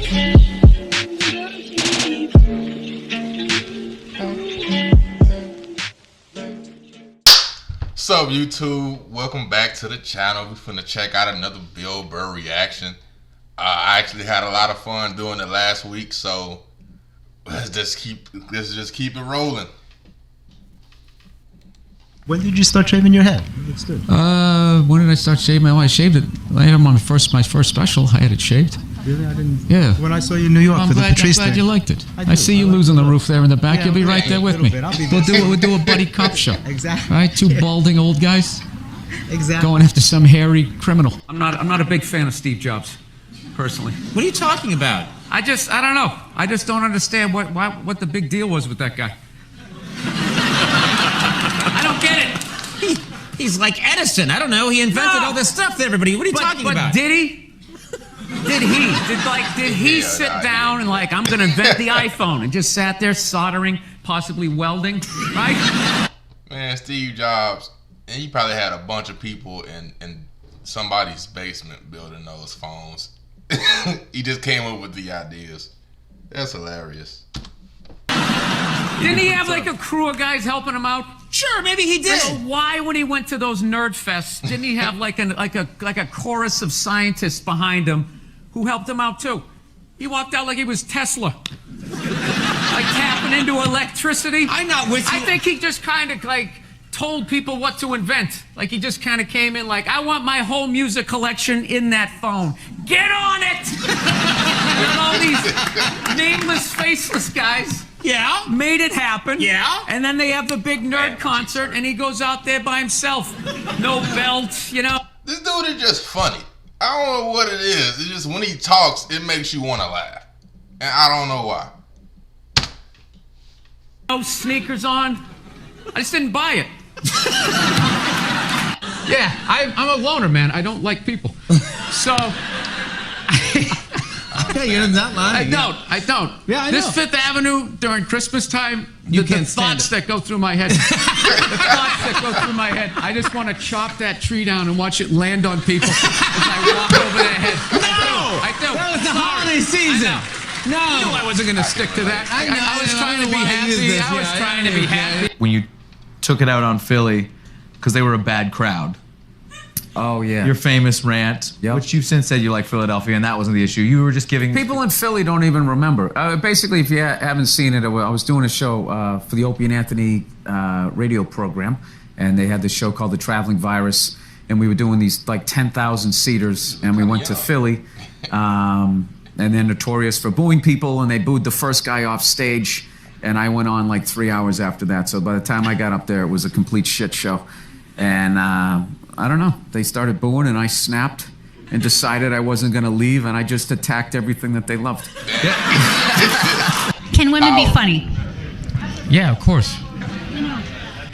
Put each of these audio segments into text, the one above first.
What's up, YouTube? Welcome back to the channel. We're finna check out another Bill Burr reaction. I actually had a lot of fun doing it last week, so let's just keep it rolling. When did you start shaving your head? Looks good. When did I start shaving? I shaved it. I had them on my first special. I had it shaved. Really? I didn't. Yeah. When I saw you in New York I'm for the Patrice glad thing. you liked it. I see you losing the roof there in the back. Yeah, You'll be right okay, there with a me. little bit. I'll be We'll do a buddy cop show. Exactly. Right? Two balding old guys Exactly. going after some hairy criminal. I'm not a big fan of Steve Jobs, personally. What are you talking about? I don't know. I just don't understand what the big deal was with that guy. I don't get it. He's like Edison. I don't know. He invented all this stuff to everybody. What are you talking about? Did he? Did he sit down and I'm gonna invent the iPhone and just sat there soldering, possibly welding, right? Man, Steve Jobs, and he probably had a bunch of people in somebody's basement building those phones. He just came up with the ideas. That's hilarious. Didn't he have a crew of guys helping him out? Sure, maybe he did. So why, when he went to those nerd fests, didn't he have like a chorus of scientists behind him who helped him out too? He walked out like he was Tesla, like tapping into electricity. I'm not with you. I think he just kind of told people what to invent. Like he just kind of came in I want my whole music collection in that phone. Get on it! And all these nameless, faceless guys. Yeah. Made it happen. Yeah. And then they have the big nerd concert, and he goes out there by himself. No belt, you know. This dude is just funny. I don't know what it is. It's just when he talks, it makes you want to laugh. And I don't know why. No sneakers on. I just didn't buy it. Yeah, I'm a loner, man. I don't like people. So... Okay, you're not lying. I don't. Yeah, I know. This Fifth Avenue during Christmas time, You the can't stand thoughts it. that go through my head. The thoughts that go through my head. I just want to chop that tree down and watch it land on people as I walk over their head. I do. That was the holiday season. No. I knew I wasn't going to stick to that. I was trying to be happy. I was trying to be happy. When you took it out on Philly, because they were a bad crowd. Oh, yeah. Your famous rant, which you've since said you like Philadelphia, and that wasn't the issue. You were just giving... People in Philly don't even remember. Basically, if you haven't seen it, I was doing a show for the Opie and Anthony radio program, and they had this show called The Traveling Virus, and we were doing these 10,000 seaters, and we went to Philly, and they're notorious for booing people, and they booed the first guy off stage, and I went on 3 hours after that. So by the time I got up there, it was a complete shit show. And I don't know, they started booing and I snapped and decided I wasn't gonna leave, and I just attacked everything that they loved. Can women be funny? Yeah, of course.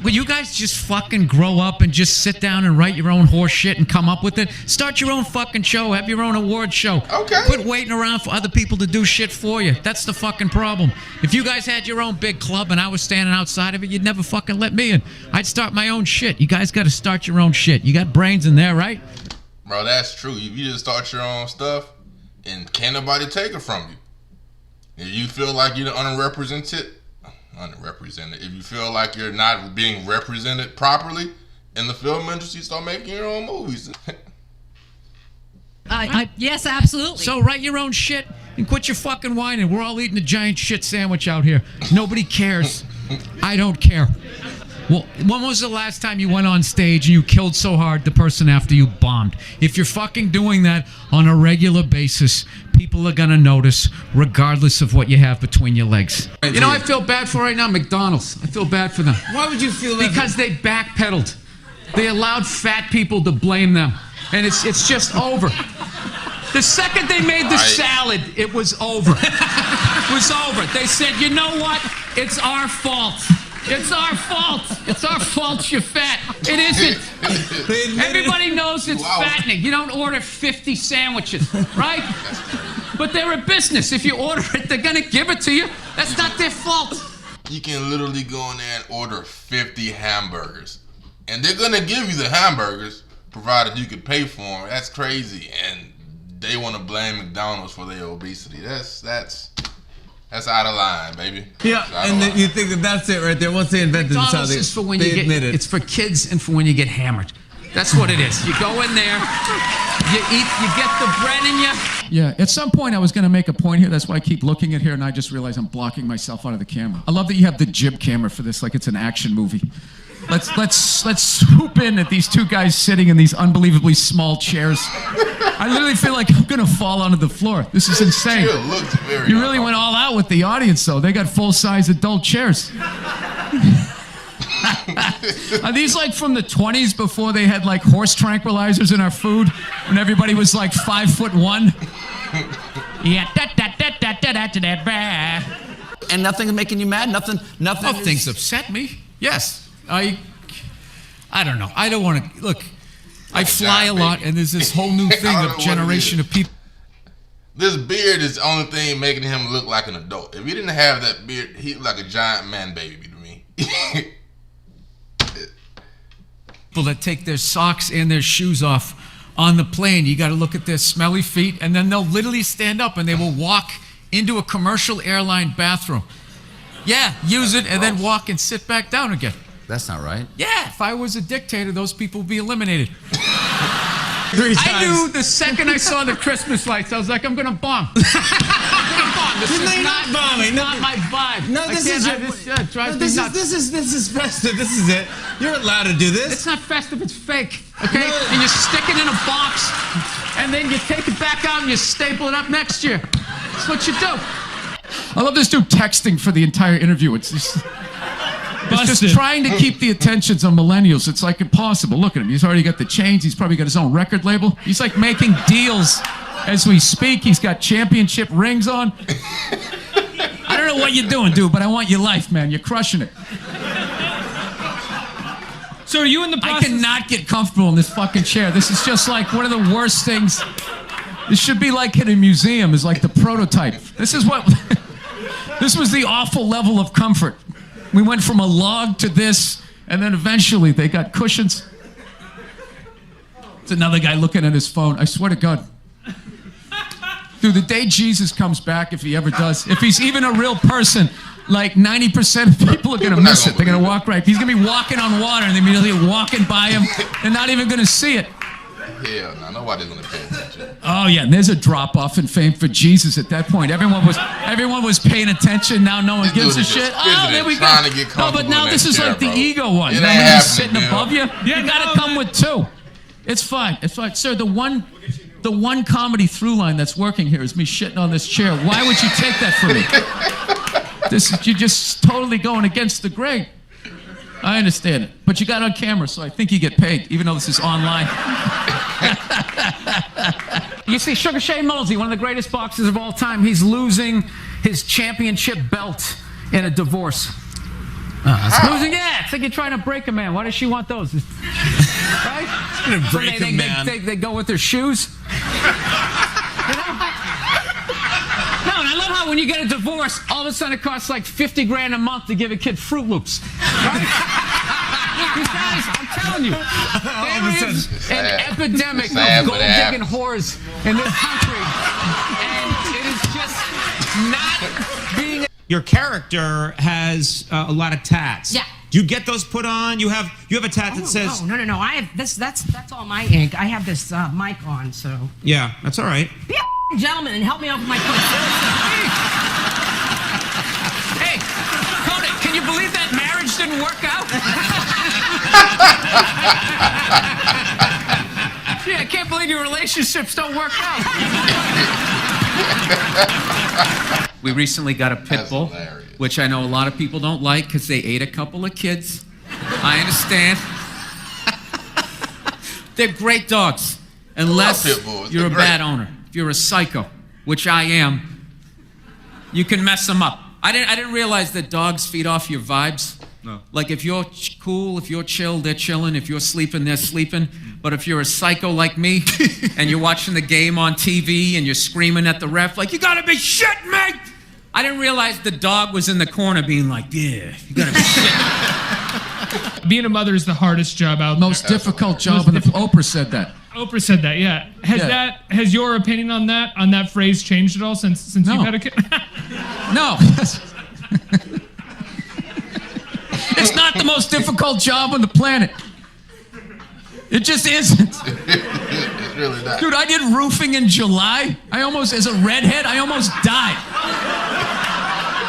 Will you guys just fucking grow up and just sit down and write your own horse shit and come up with it? Start your own fucking show, have your own award show. Okay. Quit waiting around for other people to do shit for you. That's the fucking problem. If you guys had your own big club and I was standing outside of it, you'd never fucking let me in. I'd start my own shit. You guys gotta start your own shit. You got brains in there, right? Bro, that's true. If you just start your own stuff, and can't nobody take it from you. If you feel like you're underrepresented, if you feel like you're not being represented properly in the film industry, start making your own movies. Yes, absolutely. So write your own shit and quit your fucking whining. We're all eating a giant shit sandwich out here. Nobody cares. I don't care. Well, when was the last time you went on stage and you killed so hard the person after you bombed? If you're fucking doing that on a regular basis, people are gonna notice regardless of what you have between your legs. You know, I feel bad for right now, McDonald's. I feel bad for them. Why would you feel that? Because they backpedaled. They allowed fat people to blame them. And it's just over. The second they made the salad, it was over. It was over. They said, you know what? It's our fault. It's our fault. It's our fault you're fat. It isn't. Everybody knows it's fattening. You don't order 50 sandwiches, right? But they're a business. If you order it, they're gonna give it to you. That's not their fault. You can literally go in there and order 50 hamburgers. And they're gonna give you the hamburgers, provided you can pay for them. That's crazy. And they want to blame McDonald's for their obesity. That's out of line, baby. Yeah, and then you think that that's it right there. Once they invented this, McDonald's is for when you get. It's for kids and for when you get hammered. That's what it is. You go in there, you eat, you get the bread in you. Yeah, at some point I was going to make a point here. That's why I keep looking at here, and I just realized I'm blocking myself out of the camera. I love that you have the jib camera for this, like it's an action movie. Let's swoop in at these two guys sitting in these unbelievably small chairs. I literally feel like I'm going to fall onto the floor. This is insane. You really went all out with the audience, though. They got full-size adult chairs. Are these like from the 20s before they had like horse tranquilizers in our food when everybody was like 5'1"? Yeah. And nothing's making you mad. Nothing. Oh, things upset me. Yes, I don't know. I don't want to look. I fly a lot, and there's this whole new thing of generation of people. This beard is the only thing making him look like an adult. If he didn't have that beard, he'd look like a giant man baby to me. People that take their socks and their shoes off on the plane, you got to look at their smelly feet, and then they'll literally stand up and they will walk into a commercial airline bathroom. Yeah, use it and then walk and sit back down again. That's not right. Yeah, if I was a dictator, those people would be eliminated. 3 times. I knew the second I saw the Christmas lights, I was like, I'm gonna bomb. I'm gonna bomb. This is not bombing. Not my vibe. No, this is festive. This is it. You're allowed to do this. It's not festive. It's fake. Okay, and you stick it in a box, and then you take it back out and you staple it up next year. That's what you do. I love this dude texting for the entire interview. It's just trying to keep the attentions on millennials. It's like impossible. Look at him. He's already got the chains. He's probably got his own record label. He's like making deals as we speak. He's got championship rings on. I don't know what you're doing, dude, but I want your life, man. You're crushing it. So are you in the process? I cannot get comfortable in this fucking chair. This is just like one of the worst things. This should be like in a museum, is like the prototype. This is what, this was the awful level of comfort. We went from a log to this, and then eventually they got cushions. It's another guy looking at his phone. I swear to God. Dude, the day Jesus comes back, if he ever does, if he's even a real person, like 90% of people are going to miss it. They're going to walk right. He's going to be walking on water, and they're immediately walking by him. They're not even going to see it. Hell no, nobody's going to pay attention. Oh yeah, and there's a drop-off in fame for Jesus at that point. Everyone was paying attention. Now no one gives a shit. Oh, there we go. No, but now this is like the ego one. You know, when he's sitting above you, you got to come with two. It's fine. It's fine, sir. The one comedy through line that's working here is me shitting on this chair. Why would you take that from me? You're just totally going against the grain. I understand it, but you got on camera, so I think you get paid, even though this is online. You see, Sugar Shane Mosley, one of the greatest boxers of all time, he's losing his championship belt in a divorce. Losing, yeah, it's like you're trying to break a man. Why does she want those? Right? Break a man. They go with their shoes. You know? No, and I love how when you get a divorce, all of a sudden it costs like 50 grand a month to give a kid Fruit Loops. Right? These guys, I'm telling you, there is an epidemic of gold-digging whores in this country, and it is just not being. Your character has a lot of tats. Yeah. Do you get those put on? You have a tat that says. No. I have this. That's all my ink. I have this mic on, so. Yeah, that's all right. Be a gentleman and help me out with my point. Hey, Kodak, can you believe that marriage didn't work out? Yeah, I can't believe your relationships don't work out. We recently got a pit bull, which I know a lot of people don't like because they ate a couple of kids. I understand. They're great dogs, unless you're a bad owner. If you're a psycho, which I am, you can mess them up. I didn't realize that dogs feed off your vibes. No. Like if you're cool, if you're chill, they're chilling. If you're sleeping, they're sleeping. But if you're a psycho like me and you're watching the game on TV and you're screaming at the ref like, you gotta be shitting me! I didn't realize the dog was in the corner being like, yeah, you gotta be shitting me. Being a mother is the hardest job out there. Most difficult job, and Oprah said that. Oprah said that, yeah. Has your opinion on that phrase changed at all since you've had a kid? No. It's not the most difficult job on the planet. It just isn't. It's really not. Dude, I did roofing in July. As a redhead, I almost died.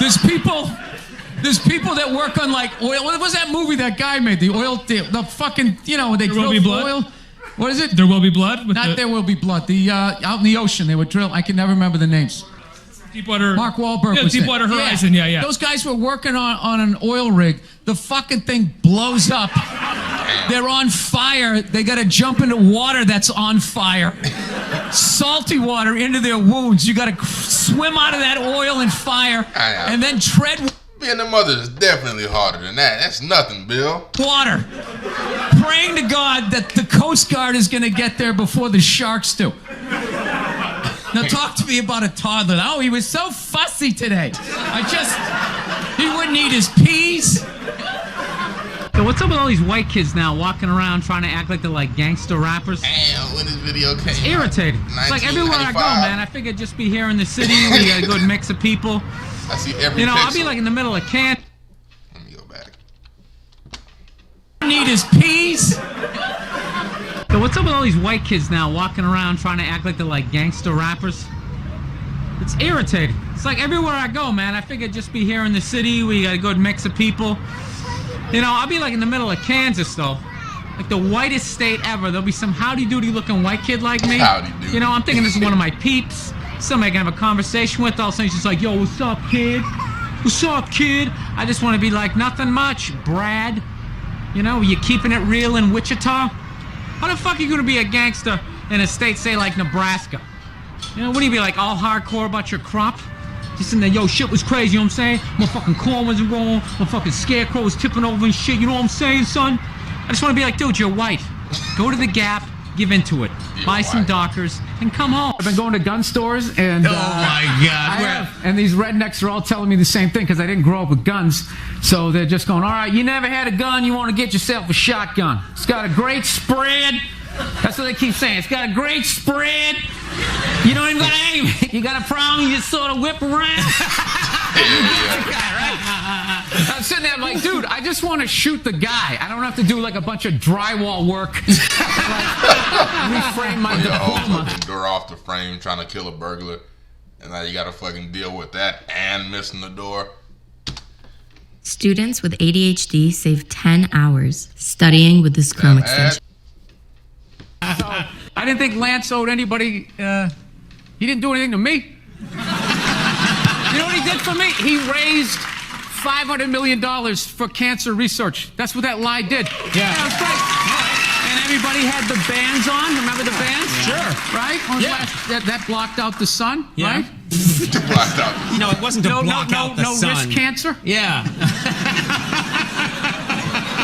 There's people that work on like oil. What was that movie that guy made? The fucking, they drill oil. What is it? There Will Be Blood? There Will Be Blood. Out in the ocean, they would drill. I can never remember the names. Deepwater. Mark Wahlberg was Deepwater Horizon, yeah. Those guys were working on an oil rig. The fucking thing blows up. They're on fire. They got to jump into water that's on fire. Salty water into their wounds. You got to swim out of that oil and fire and then tread Being a mother is definitely harder than that. That's nothing, Bill. water. Praying to God that the Coast Guard is going to get there before the sharks do. Now talk to me about a toddler. Oh, he was so fussy today. He wouldn't eat his peas. So what's up with all these white kids now walking around trying to act like they're like gangster rappers? Damn, when this video came It's irritating. It's like everywhere I go, man, I figure just be here in the city. We got a good mix of people. I see every I'll be like in the middle of camp. Let me go back. Need his peas. So what's up with all these white kids now walking around trying to act like they're like gangster rappers? It's irritating. It's like everywhere I go, man. I figure just be here in the city. We got a good mix of people. I'll be like in the middle of Kansas, though. Like the whitest state ever. There'll be some howdy-doody looking white kid like me. Howdy-doody. I'm thinking this is one of my peeps. Somebody I can have a conversation with. All of a sudden he's just like, yo, what's up, kid? What's up, kid? I just want to be like, nothing much, Brad. You keeping it real in Wichita? How the fuck are you going to be a gangster in a state, say, like Nebraska? Wouldn't you be like all hardcore about your crop? Just in there, yo, shit was crazy, you know what I'm saying? My fucking corn wasn't growing, my fucking scarecrow was tipping over and shit, you know what I'm saying, son? I just want to be like, dude, you're white. Go to the Gap, give into it. Buy some Dockers, and come home. I've been going to gun stores, and oh my God, and these rednecks are all telling me the same thing because I didn't grow up with guns. So they're just going, all right, you never had a gun, you want to get yourself a shotgun. It's got a great spread. That's what they keep saying. It's got a great spread. You don't even got to aim. You got a problem, you just sort of whip around. I'm sitting there, I'm like, dude, I just want to shoot the guy. I don't have to do like a bunch of drywall work. Reframe my diploma. Door off the frame, trying to kill a burglar, and now you got to fucking deal with that and missing the door. Students with ADHD save 10 hours studying with this Chrome extension. So, I didn't think Lance owed anybody. He didn't do anything to me. You know what he did for me? He raised $500 million for cancer research. That's what that lie did. Yeah, that's right. And everybody had the bands on. Remember the bands? Sure. Right? That blocked out the sun, right? Blocked out. It wasn't to block out the sun. No risk cancer? Yeah.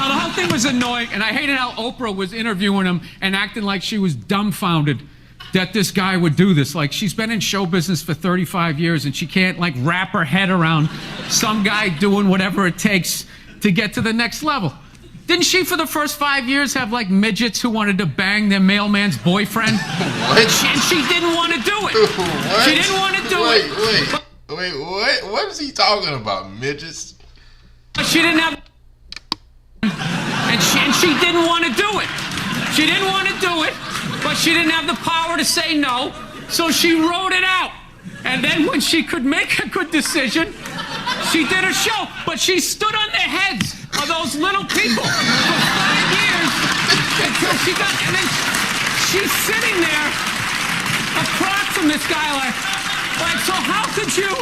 The whole thing was annoying, and I hated how Oprah was interviewing him and acting like she was dumbfounded that this guy would do this. Like, she's been in show business for 35 years, and she can't, like, wrap her head around some guy doing whatever it takes to get to the next level. Didn't she, for the first 5 years, have, like, midgets who wanted to bang their mailman's boyfriend? What? And she didn't want to do it. What? She didn't want to do it. Wait, what? What is he talking about? Midgets? She didn't have... And she didn't want to do it. She didn't want to do it, but she didn't have the power to say no, so she wrote it out. And then when she could make a good decision, she did a show. But she stood on the heads of those little people for 5 years until she got... And then she's sitting there across from this guy like, so how could you...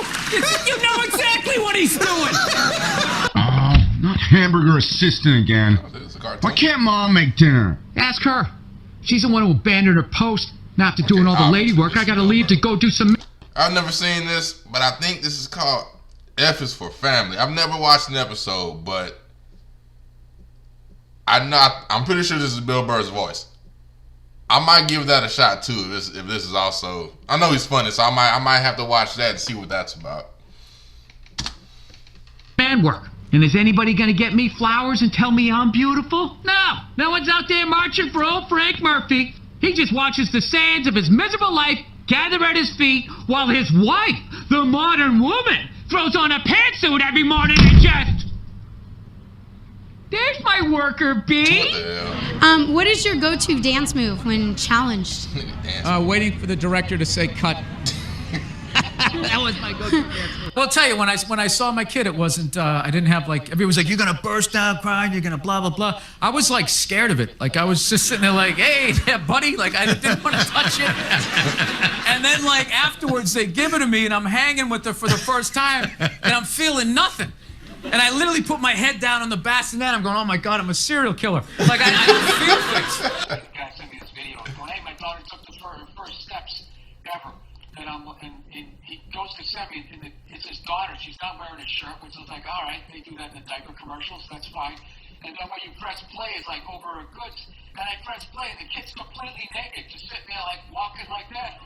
You know exactly what he's doing. Not hamburger assistant again. Why can't Mom make dinner? Ask her. She's the one who abandoned her post. Now after doing all the lady work, I gotta leave to go do some... I've never seen this, but I think this is called F is for Family. I've never watched an episode, but I'm pretty sure this is Bill Burr's voice. I might give that a shot too if this is also... I know he's funny, so I might have to watch that and see what that's about. Man work. And is anybody gonna get me flowers and tell me I'm beautiful? No. No one's out there marching for old Frank Murphy. He just watches the sands of his miserable life gather at his feet while his wife, the modern woman, throws on a pantsuit every morning and just... There's my worker bee. What is your go-to dance move when challenged? Waiting for the director to say cut. That was my go-to dance move. Well, I'll tell you, when I saw my kid, it wasn't, I didn't have like, everybody was like, you're gonna burst out crying, you're gonna blah, blah, blah. I was like scared of it. Like I was just sitting there like, hey, yeah, buddy, like I didn't want to touch it. And then like afterwards, they give it to me and I'm hanging with her for the first time and I'm feeling nothing. And I literally put my head down on the bassinet. I'm going, oh my God, I'm a serial killer. Like I don't feel things. Guy sent me this video. Going, hey, my daughter took her first steps ever. And he goes to send me, and it's his daughter. She's not wearing a shirt, which is like, all right, they do that in the diaper commercials. That's fine. And then when you press play, it's like over her goods. And I press play, and the kid's completely naked, just sitting there like walking like that.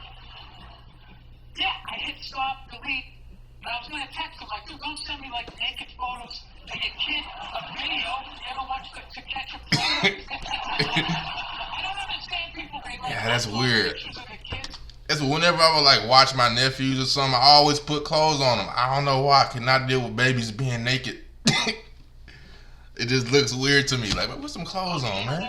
Yeah, I hit stop, delete. And I was going to text him, like, dude, don't send me, like, naked photos of your kid, a video. You ever watch To Catch a Predator? I don't understand people. They, like, yeah, that's weird. Pictures of the kids. That's whenever I would, like, watch my nephews or something, I always put clothes on them. I don't know why. I cannot deal with babies being naked. It just looks weird to me. Like, put some clothes on, man.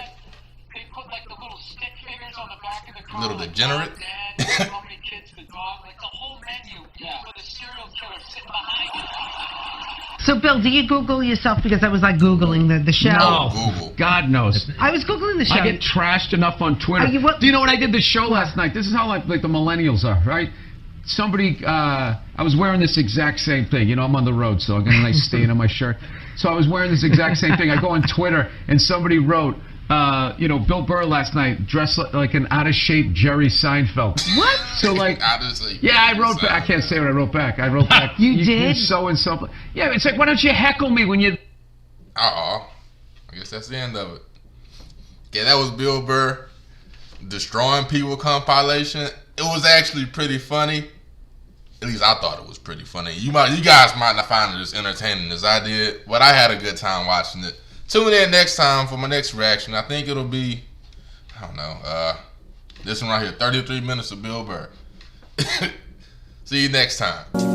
They put, like, the little stick figures on the back of the car. Little degenerate. How many kids, the dog, like, the whole menu. Yeah. With a serial killer sitting behind you. So, Bill, do you Google yourself? Because I was like Googling the show. No, Google. God knows. I was Googling the show. I get trashed enough on Twitter. Do you know what I did the show last night? This is how like the millennials are, right? Somebody, I was wearing this exact same thing. You know, I'm on the road, so I got a nice stain on my shirt. So I was wearing this exact same thing. I go on Twitter, and somebody wrote, Bill Burr last night dressed like an out-of-shape Jerry Seinfeld. What? So like, yeah, I wrote back. I can't say what I wrote back. I wrote back. You did? So and so. Yeah, it's like, why don't you heckle me when you? I guess that's the end of it. Yeah, that was Bill Burr, Destroying People compilation. It was actually pretty funny. At least I thought it was pretty funny. You guys might not find it as entertaining as I did, but I had a good time watching it. Tune in next time for my next reaction. I think it'll be, I don't know, this one right here, 33 minutes of Bill Burr. See you next time.